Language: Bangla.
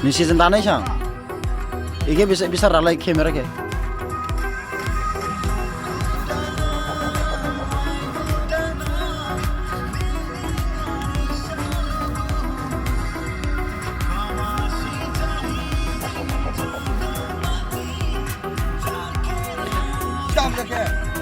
Ni season tanai sang. Ike bisa ralai kamera ke. Stop the